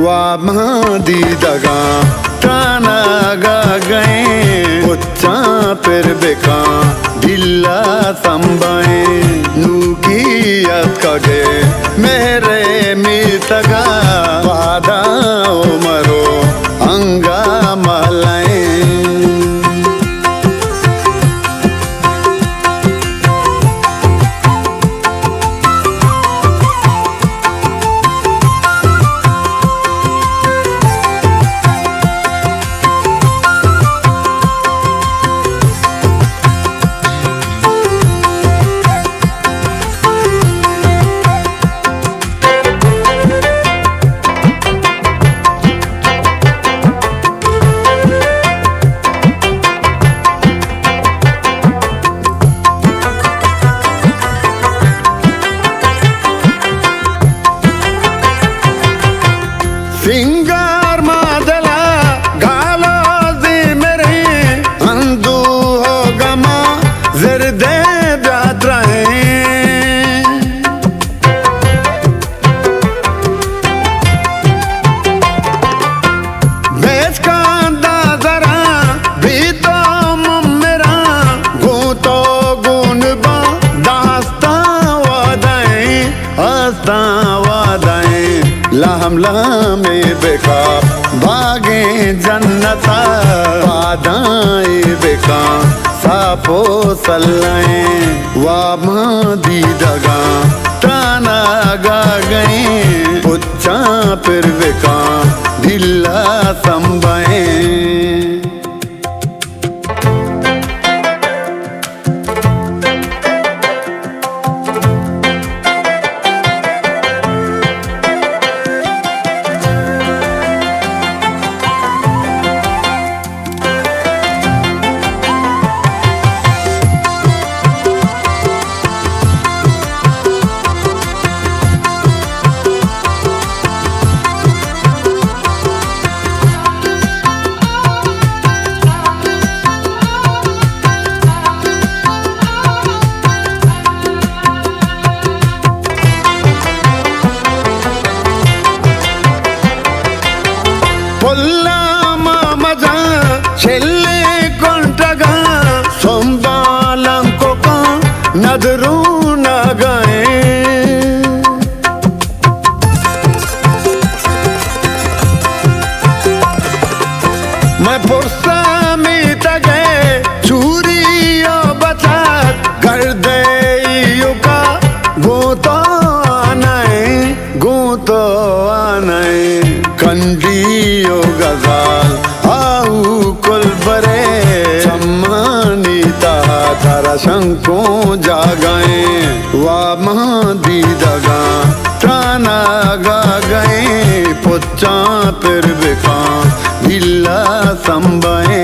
वामादी दगा ताना गा गए उच्चा पर बेका दिल्ला संबाए नूकियत कगे मेरे मितगा वादा उमरो अंगा मलाए सिंगार मादला गाला दे मेरे अंधु हो गमा जरदे जात्राए बेच कांदा जरा भी तो मेरा गूतो गुनबा दास्ता वादाएं हस्ता वादाएं लाम लामे बेका भागे जन्नता वादाए बेका सापो सल्लाए वामादी दगा ताना गा गए उच्चा पर बेका दिल्ला संबाए పొల్లామా మజా చెల్లె కొంటగా సొంబాలంకొక నదురు నగాయే मैं पुरसा में तगे चूरियो बचा कर दे युका गोतो आनाए कंडियो गजाल आऊ कुल बरे सम्मानिता तारा शंको जागाए वामादी दगा ताना गा गए पुच्चा पर बेका दिल्ला संबाए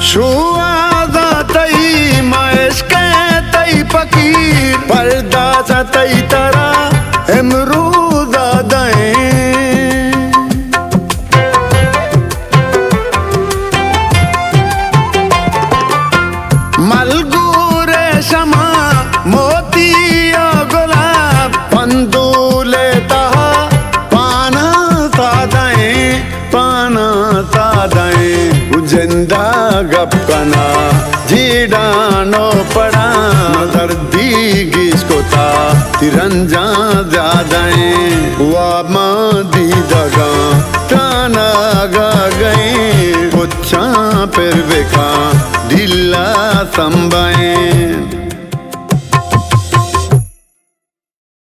शुआदा तई महेश के तई फकीर पर्दा सा तई तरा अमरूदा दए मलगूरे शमा मोती गुलाब पंदूले तहा पाना सादाएं जिंदा गपना जीडानो पड़ा दर्दी किसको था तिरंजा ज्यादाएं वामादी दगा ताना गा गए उच्चा पर बेका दिल्ला संबाए।